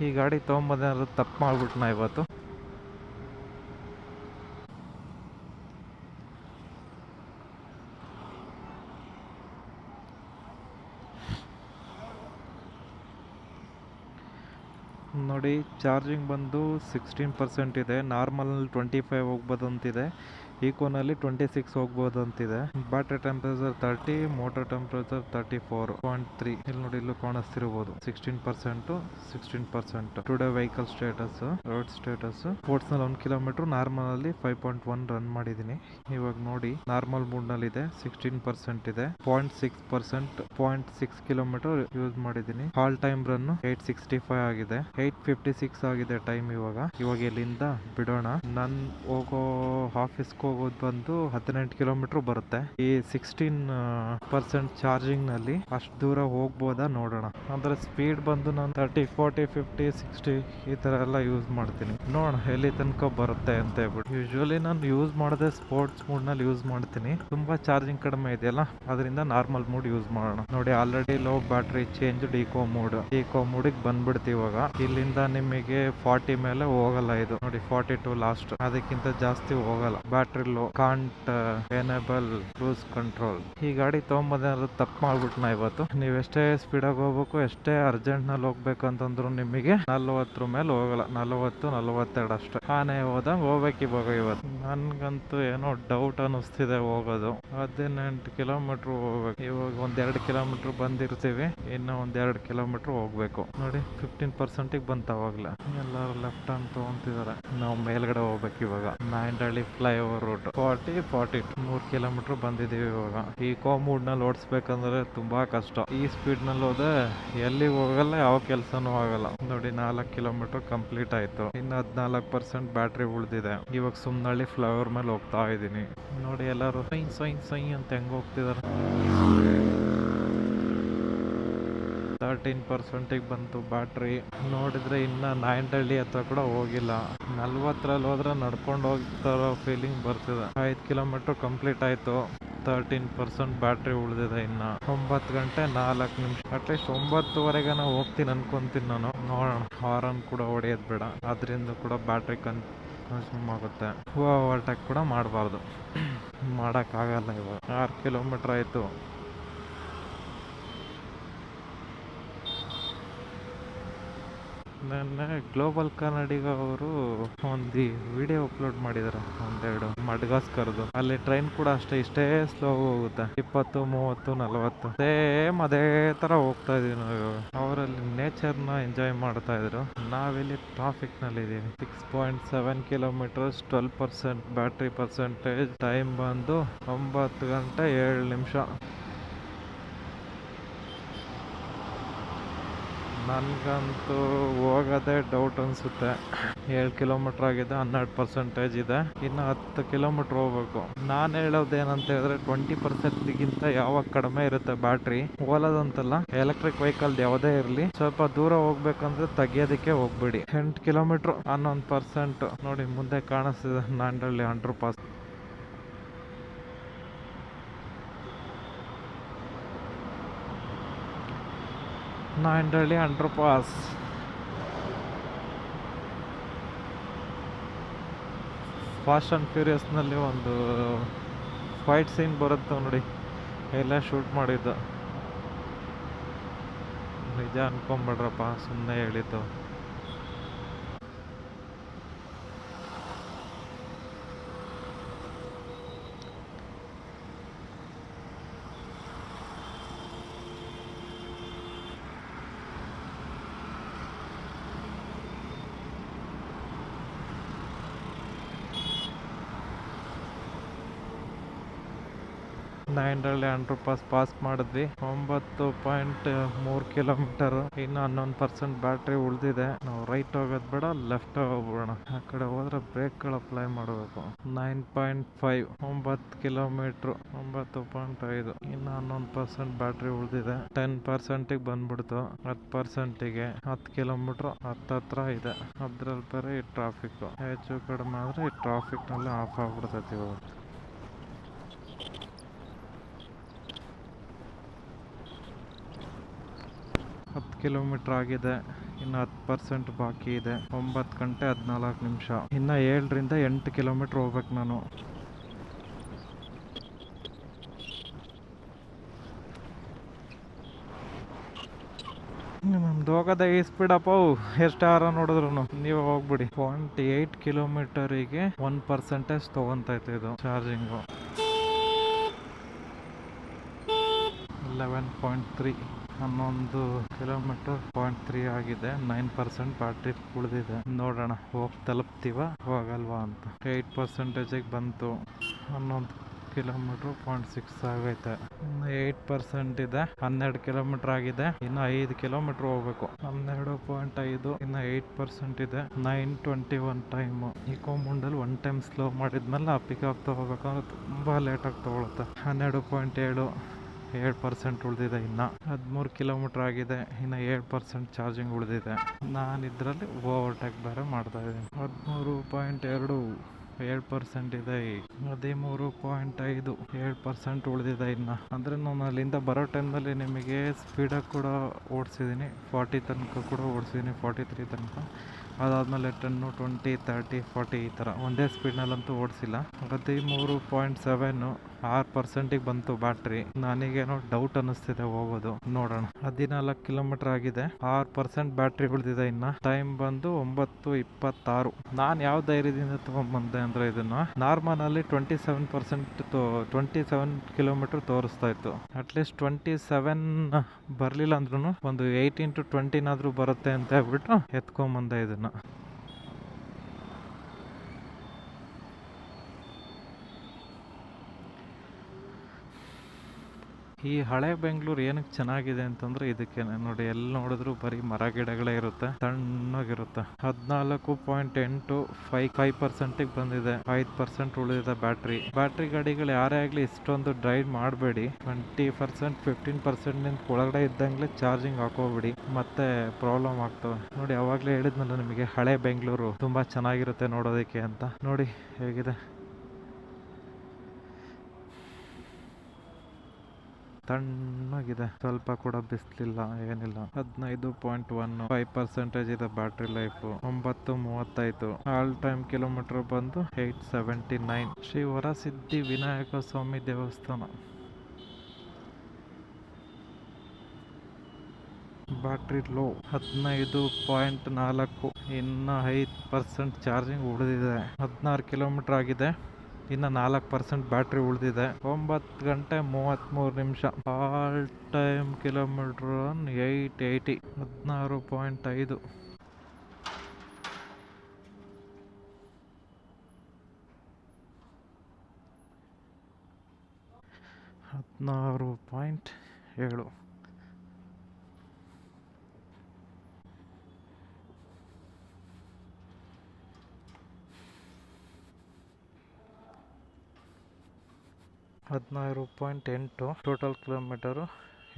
ಈ ಗಾಡಿ ತೊಗೊಂಬಂದೇನಾದ್ರು ತಪ್ಪು ಮಾಡ್ಬಿಟ್ನಾ ಇವತ್ತು. ನೋಡಿ, ಚಾರ್ಜಿಂಗ್ ಬಂದು 16% ಇದೆ. ನಾರ್ಮಲ್ನಲ್ಲಿ 25 ಹೋಗ್ಬೋದು ಅಂತಿದೆ. ಈಕೋನಲ್ಲಿ 26 ಹೋಗ್ಬೋದು ಅಂತಿದೆ. Battery temperature 30, motor temperature 34.3. ಇಲ್ಲಿ ನೋಡಿ, ಇಲ್ಲೂ ಕಾಣಿಸ್ತಿರ್ಬೋದು 16%. Today vehicle status, road status, sports ನಲ್ಲಿ 1 ಕಿಲೋಮೀಟರ್, ನಾರ್ಮಲ್ ಅಲ್ಲಿ 5.1 ರನ್ ಮಾಡಿದೀನಿ. ಇವಾಗ ನೋಡಿ, ನಾರ್ಮಲ್ ಮೂಡ್ ನಲ್ಲಿ ಇದೆ, 16% ಇದೆ. 0.6%, 0.6 ಕಿಲೋಮೀಟರ್ ಯೂಸ್ ಮಾಡಿದೀನಿ. ಆಲ್ ಟೈಮ್ ರನ್ 865 ಆಗಿದೆ. 8:56 ಆಗಿದೆ ಟೈಮ್. ಇವಾಗ ಇಲ್ಲಿಂದ ಬಿಡೋಣ. ನನ್ ಹೋಗೋ ಆಫೀಸ್ಗೆ ಹೋಗೋದು ಬಂದು 18 ಕಿಲೋಮೀಟರ್ ಬರುತ್ತೆ. ಈ 16% ಚಾರ್ಜಿಂಗ್ ನಲ್ಲಿ ಅಷ್ಟು ದೂರ ಹೋಗ್ಬೋದಾ ನೋಡೋಣ. ಅಂದ್ರೆ ಸ್ಪೀಡ್ ಬಂದು ನಾನು 30, 40, 50, 60 ಈ ತರ ಎಲ್ಲ ಯೂಸ್ ಮಾಡ್ತೀನಿ. ನೋಡೋಣ ಎಲ್ಲಿ ತನಕ ಬರುತ್ತೆ ಅಂತ ಹೇಳ್ಬಿಟ್ಟು. ಯೂಶುವಲಿ ನಾನು ಯೂಸ್ ಮಾಡದೆ ಸ್ಪೋರ್ಟ್ಸ್ ಮೂಡ್ ನಲ್ಲಿ ಯೂಸ್ ಮಾಡ್ತೀನಿ. ತುಂಬಾ ಚಾರ್ಜಿಂಗ್ ಕಡಿಮೆ ಇದೆಯಲ್ಲ, ಅದರಿಂದ ನಾರ್ಮಲ್ ಮೂಡ್ ಯೂಸ್ ಮಾಡೋಣ. ನೋಡಿ, already low battery change eco ಮೂಡಿಗೆ ಬಂದ್ಬಿಡ್ತೀವಿ. ಇವಾಗ ಇಲ್ಲಿಂದ ನಿಮಗೆ 40 ಮೇಲೆ ಹೋಗಲ್ಲ ಇದು. ನೋಡಿ, 42 ಲಾಸ್ಟ್, ಅದಕ್ಕಿಂತ ಜಾಸ್ತಿ ಹೋಗಲ್ಲ. Battery low, can't enable cruise control. ಈ ಗಾಡಿ ತೊಗೊಂಬಂದೇನಾದ್ರು ತಪ್ಪು ಮಾಡ್ಬಿಟ್ನಾ ಇವತ್ತು. ನೀವ್ ಎಷ್ಟೇ ಸ್ಪೀಡ್ ಆಗಿ ಹೋಗ್ಬೇಕು, ಎಷ್ಟೇ ಅರ್ಜೆಂಟ್ ನಲ್ಲಿ ಹೋಗ್ಬೇಕಂತಂದ್ರು ನಿಮಗೆ 40 ಮೇಲೆ ಹೋಗಲ್ಲ. 40, 42 ಅಷ್ಟೇ. ಆನೆ ಹೋದಂಗ್ ಹೋಗ್ಬೇಕು ಇವಾಗ. ಇವತ್ತು ನನ್ಗಂತೂ ಏನೋ ಡೌಟ್ ಅನಿಸ್ತಿದೆ ಹೋಗೋದು. 18 ಕಿಲೋಮೀಟರ್ ಹೋಗ್ಬೇಕು. ಇವಾಗ 1-2 ಕಿಲೋಮೀಟರ್ ಬಂದಿರ್ತೀವಿ, ಇನ್ನು 1-2 ಕಿಲೋಮೀಟರ್ ಹೋಗ್ಬೇಕು. ನೋಡಿ, 15% ಬಂತವಾಗ್ಲೇ. ಎಲ್ಲರೂ ಲೆಫ್ಟ್ ಹ್ಯಾಂಡ್ ತಗೊಂತಿದಾರೆ. ನಾವು ಮೇಲ್ಗಡೆ ಹೋಗ್ಬೇಕು ಇವಾಗ. ನಾಯಂಡಹಳ್ಳಿ ಫ್ಲೈಓವರ್ ರೂಟ್ 42 3 ಕಿಲೋಮೀಟರ್ ಬಂದಿದೀವಿ ಇವಾಗ. ಈಕೋ ಮೂಡ್ ನಲ್ಲಿ ಓಡಿಸ್ಬೇಕಂದ್ರೆ ತುಂಬಾ ಕಷ್ಟ. ಈ ಸ್ಪೀಡ್ ನಲ್ಲಿ ಹೋದ್ರೆ ಎಲ್ಲಿ ಹೋಗಲ್ಲ, ಯಾವ ಕೆಲ್ಸನೂ ಆಗಲ್ಲ. ನೋಡಿ, 4 ಕಿಲೋಮೀಟರ್ ಕಂಪ್ಲೀಟ್ ಆಯ್ತು. ಇನ್ನು 14% ಬ್ಯಾಟ್ರಿ ಉಳಿದಿದೆ. ಇವಾಗ ಸುಮ್ನಳ್ಳಿ ಫ್ಲೈಓವರ್ ಮೇಲೆ ಹೋಗ್ತಾ ಇದೀನಿ. ನೋಡಿ, ಎಲ್ಲರೂ ಸೈ ಅಂತ ಹೆಂಗ್ ಹೋಗ್ತಿದಾರೆ. 13% ಬಂತು ಬ್ಯಾಟ್ರಿ. ನೋಡಿದ್ರೆ ಇನ್ನ ನಾಯಂಡಹಳ್ಳಿ ಹತ್ರ ಕೂಡ ಹೋಗಿಲ್ಲ. 40ರಲ್ಲಿ ಹೋದ್ರೆ ನಡ್ಕೊಂಡು ಹೋಗ್ತಾರೋ ಫೀಲಿಂಗ್ ಬರ್ತಿದೆ. 5 ಕಿಲೋಮೀಟರ್ ಕಂಪ್ಲೀಟ್ ಆಯ್ತು. 13% ಬ್ಯಾಟ್ರಿ ಉಳಿದಿದೆ. ಇನ್ನ 9 ಗಂಟೆ 4 ನಿಮಿಷ. ಅಟ್ಲೀಸ್ಟ್ 9:30 ಹೋಗ್ತೀನಿ ಅನ್ಕೊಂತೀನಿ ನಾನು. ನೋಡೋಣ. ಹಾರನ್ ಕೂಡ ಹೊಡೆಯೋದು ಬೇಡ, ಅದರಿಂದ ಕೂಡ ಬ್ಯಾಟ್ರಿ ಕನ್ಸ್ಯೂಮ್ ಆಗುತ್ತೆ. ಓವರ್ಟೇಕ್ ಕೂಡ ಮಾಡಬಾರ್ದು. ಮಾಡೋಕ್ಕಾಗಲ್ಲ. ಇವಾಗ 6 ಕಿಲೋಮೀಟರ್ ಆಯ್ತು. ನೆನ್ನೆ ಗ್ಲೋಬಲ್ ಕನ್ನಡಿಗ ಅವರು ಒಂದು ವಿಡಿಯೋ ಅಪ್ಲೋಡ್ ಮಾಡಿದಾರೆ, 1-2 ಮಡ್ಗಾಸ್ಕರ್ದು. ಅಲ್ಲಿ ಟ್ರೈನ್ ಕೂಡ ಅಷ್ಟೇ, ಇಷ್ಟೇ ಸ್ಲೋ ಹೋಗುತ್ತೆ. 20, 30, 40 ಸೇಮ್ ಅದೇ ತರ ಹೋಗ್ತಾ ಇದೀವಿ ನಾವು. ಅವರಲ್ಲಿ ನೇಚರ್ನ ಎಂಜಾಯ್ ಮಾಡ್ತಾ ಇದ್ರು, ನಾವಿಲ್ಲಿ ಟ್ರಾಫಿಕ್ ನಲ್ಲಿ ಇದೀವಿ. 6.7 ಕಿಲೋಮೀಟರ್ಸ್, 12% ಬ್ಯಾಟ್ರಿ ಪರ್ಸೆಂಟೇಜ್. ಟೈಮ್ ಬಂದು 9 ಗಂಟೆ 7 ನಿಮಿಷ. ನನ್ಗಂತೂ ಹೋಗೋದೇ ಡೌಟ್ ಅನ್ಸುತ್ತೆ. 7 ಕಿಲೋಮೀಟರ್ ಆಗಿದೆ, 12% ಇದೆ. ಇನ್ನು 10 ಕಿಲೋಮೀಟರ್ ಹೋಗ್ಬೇಕು. ನಾನು ಹೇಳೋದೇನಂತ ಹೇಳಿದ್ರೆ 20%ಗಿಂತ ಯಾವಾಗ ಕಡಿಮೆ ಇರುತ್ತೆ ಬ್ಯಾಟ್ರಿ, ಓಲೋದಂತಲ್ಲ, ಎಲೆಕ್ಟ್ರಿಕ್ ವೆಹಿಕಲ್ ಯಾವುದೇ ಇರಲಿ, ಸ್ವಲ್ಪ ದೂರ ಹೋಗ್ಬೇಕಂದ್ರೆ ತೆಗಿಯೋದಕ್ಕೆ ಹೋಗ್ಬೇಡಿ. 8 ಕಿಲೋಮೀಟರ್ 11%. ನೋಡಿ, ಮುಂದೆ ಕಾಣಿಸ್ತಿದೆ Nayandahalli underpass. Nayandahalli underpass. Fast and ಫ್ಯೂರಿಯಸ್ನಲ್ಲಿ ಒಂದು ಫೈಟ್ ಸೀನ್ ಬರುತ್ತೆ ನೋಡಿ, ಎಲ್ಲ ಶೂಟ್ ಮಾಡಿದ್ದು. ನಿಜ ಅನ್ಕೊಂಬಿಡ್ರಪ್ಪ, ಸುಮ್ಮನೆ ಹೇಳಿದ್ದು. ನಾಯಂಡಹಳ್ಳಿ ಅಂಡರ್ ಪಾಸ್ ಮಾಡಿದ್ವಿ. 9.3 ಕಿಲೋಮೀಟರ್. ಇನ್ನು 11% ಬ್ಯಾಟ್ರಿ ಉಳಿದಿದೆ. ನಾವು ರೈಟ್ ಹೋಗೋದು ಬೇಡ, ಲೆಫ್ಟ್ ಹೋಗ್ಬಿಡೋಣ. ಆ ಕಡೆ ಹೋದ್ರೆ ಬ್ರೇಕ್ಗಳು ಅಪ್ಲೈ ಮಾಡಬೇಕು. 9.5 9 ಕಿಲೋಮೀಟರ್ 9.5. ಇನ್ನು 11% ಬ್ಯಾಟ್ರಿ ಉಳಿದಿದೆ. 10% ಬಂದ್ಬಿಡ್ತು. 10%ಗೆ 10 ಕಿಲೋಮೀಟರ್ ಹತ್ರ ಇದೆ. ಅದ್ರಲ್ಲಿ ಬೇರೆ ಈ ಟ್ರಾಫಿಕ್ ಹೆಚ್ಚು ಕಡಿಮೆ ಆದ್ರೆ ಈ ಟ್ರಾಫಿಕ್ ನಲ್ಲಿ ಆಫ್ ಆಗ್ಬಿಡ್ತೈತಿ. ಇವಾಗ 10 ಕಿಲೋಮೀಟರ್ ಆಗಿದೆ. ಇನ್ನು 10% ಬಾಕಿ ಇದೆ. 9 ಗಂಟೆ 14 ನಿಮಿಷ. ಇನ್ನು 7ರಿಂದ 8 ಕಿಲೋಮೀಟರ್ ಹೋಗ್ಬೇಕು ನಾನು. ನಮ್ದು ಹೋಗೋದೇ ಈ ಸ್ಪೀಡಪ್ಪ. ಎಷ್ಟು ಆರ ನೋಡಿದ್ರು ನೀವು ಹೋಗ್ಬಿಡಿ. 0.8 ಕಿಲೋಮೀಟರಿಗೆ 1% ತೊಗೊಂತೈತೆ ಇದು ಚಾರ್ಜಿಂಗು. 11.3 11 ಕಿಲೋಮೀಟರ್ 0.3 ಆಗಿದೆ. 9% ಬ್ಯಾಟ್ರಿ ಉಳಿದಿದೆ. ನೋಡೋಣ ಹೋಗಿ ತಲುಪ್ತೀವ ಹೋಗಲ್ವಾ ಅಂತ. 8% ಬಂತು. 11 ಕಿಲೋಮೀಟರ್ 0.6 ಆಗೈತೆ. ಇನ್ನು 8% ಇದೆ. 12 ಕಿಲೋಮೀಟರ್ ಆಗಿದೆ. ಇನ್ನು 5 ಕಿಲೋಮೀಟರ್ ಹೋಗ್ಬೇಕು. 12.5 ಇನ್ನು 8% ಇದೆ. 9:21 ಟೈಮು. ಇಕೋ ಮುಂಡಲ್ಲಿ 1 ಟೈಮ್ ಸ್ಲೋ ಮಾಡಿದ್ಮೇಲೆ ಆ ಪಿಕಪ್ ತಗೋಬೇಕಂದ್ರೆ ತುಂಬ ಲೇಟಾಗಿ ತಗೊಳುತ್ತೆ. 12.7 7% ಉಳಿದಿದೆ. ಇನ್ನು 13 ಕಿಲೋಮೀಟರ್ ಆಗಿದೆ. ಇನ್ನು 7% ಚಾರ್ಜಿಂಗ್ ಉಳಿದಿದೆ. ನಾನು ಇದರಲ್ಲಿ ಓವರ್ಟೇಕ್ ಬೇರೆ ಮಾಡ್ತಾ ಇದ್ದೀನಿ. 13.2 7% ಇದೆ. 13.5 7% ಉಳಿದಿದೆ. ಇನ್ನು ಅಂದರೆ ನಾನು ಅಲ್ಲಿಂದ ಬರೋ ಟೈಮ್ನಲ್ಲಿ ನಿಮಗೆ ಸ್ಪೀಡಾಗಿ ಕೂಡ ಓಡಿಸಿದ್ದೀನಿ. 40 ತನಕ ಕೂಡ ಓಡಿಸಿದ್ದೀನಿ. 43 ತನಕ. ಅದಾದಮೇಲೆ 10 20 30 40 ಈ ಥರ ಒಂದೇ ಸ್ಪೀಡ್ನಲ್ಲಂತೂ ಓಡಿಸಿಲ್ಲ. 13.7 6% ಬಂತು ಬ್ಯಾಟ್ರಿ. ನನಗೇನೋ ಡೌಟ್ ಅನ್ನಿಸ್ತಿದೆ ಹೋಗೋದು. ನೋಡೋಣ. 14 ಕಿಲೋಮೀಟರ್ ಆಗಿದೆ. 6% ಬ್ಯಾಟ್ರಿ ಉಳಿದಿದೆ. ಇನ್ನು ಟೈಮ್ ಬಂದು 9:26. ನಾನು ಯಾವ ಧೈರ್ಯದಿಂದ ತೊಗೊಂಡ್ಬಂದೆ ಅಂದರೆ ಇದನ್ನು ನಾರ್ಮಲಲ್ಲಿ 27 ಕಿಲೋಮೀಟರ್ ತೋರಿಸ್ತಾ ಇತ್ತು. ಅಟ್ಲೀಸ್ಟ್ 27 ಬರಲಿಲ್ಲ ಅಂದ್ರೂ ಒಂದು 18 to 20 ಬರುತ್ತೆ ಅಂತ ಹೇಳ್ಬಿಟ್ಟು ಎತ್ಕೊಂಬಂದೆ ಇದನ್ನು. ಈ ಹಳೆ ಬೆಂಗಳೂರು ಏನಕ್ಕೆ ಚೆನ್ನಾಗಿದೆ ಅಂತಂದ್ರೆ ಇದಕ್ಕೆ ನೋಡಿ. ಎಲ್ಲಿ ನೋಡಿದ್ರು ಬರೀ ಮರ ಗಿಡಗಳೇ ಇರುತ್ತೆ. ತಣ್ಣಗಿರುತ್ತೆ. 14.8 5% ಬಂದಿದೆ. 5% ಉಳಿದಿದೆ ಬ್ಯಾಟ್ರಿ ಗಾಡಿಗಳು ಯಾರೇ ಆಗಲಿ ಇಷ್ಟೊಂದು ಡ್ರೈವ್ ಮಾಡಬೇಡಿ. 20% 15% ಒಳಗಡೆ ಇದ್ದಂಗೆ ಚಾರ್ಜಿಂಗ್ ಹಾಕೋಬಿಡಿ. ಮತ್ತೆ ಪ್ರಾಬ್ಲಮ್ ಆಗ್ತವೆ ನೋಡಿ. ಅವಾಗಲೇ ಹೇಳಿದ್ನಲ್ಲ ನಿಮಗೆ ಹಳೆ ಬೆಂಗಳೂರು ತುಂಬಾ ಚೆನ್ನಾಗಿರುತ್ತೆ ನೋಡೋದಕ್ಕೆ ಅಂತ. ನೋಡಿ ಹೇಗಿದೆ. ತಣ್ಣಗಿದೆ. ಸ್ವಲ್ಪ ಕೂಡ ಬಿಸಿಲಿಲ್ಲ ಏನಿಲ್ಲ. 15.1 5% ಇದೆ battery life. 9:35 all time kilometre ಬಂದು 879. ಶ್ರೀ ವರಸಿದ್ಧಿ ವಿನಾಯಕ ಸ್ವಾಮಿ ದೇವಸ್ಥಾನ. Battery low 15.4. ಇನ್ನು 5% ಚಾರ್ಜಿಂಗ್ ಉಳಿದಿದೆ. 16 ಕಿಲೋಮೀಟರ್ ಆಗಿದೆ. ಇನ್ನು 4% ಬ್ಯಾಟ್ರಿ ಉಳಿದಿದೆ. 9 ಗಂಟೆ 33 ನಿಮಿಷ. All time kilometre 880. 16.5. 16.7. Total kilometre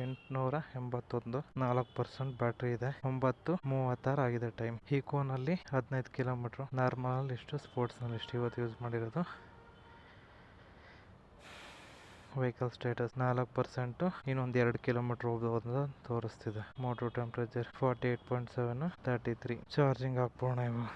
881. 4% battery ಇದೆ. 9:36 ಆಗಿದೆ ಟೈಮ್. ಈಕೋನಲ್ಲಿ 15 ಕಿಲೋಮೀಟರ್. ನಾರ್ಮಲ್ ಇಷ್ಟು, ಸ್ಪೋರ್ಟ್ಸ್ನಲ್ಲಿ ಇಷ್ಟು ಇವತ್ತು ಯೂಸ್ ಮಾಡಿರೋದು. Vehicle status 4%. ಇನ್ನೊಂದು 2 ಕಿಲೋಮೀಟರ್ ಹೋಗೋದು ತೋರಿಸ್ತಿದೆ. Motor temperature 48.7 33. ಚಾರ್ಜಿಂಗ್ ಹಾಕ್ಬೋಣ ಇವಾಗ.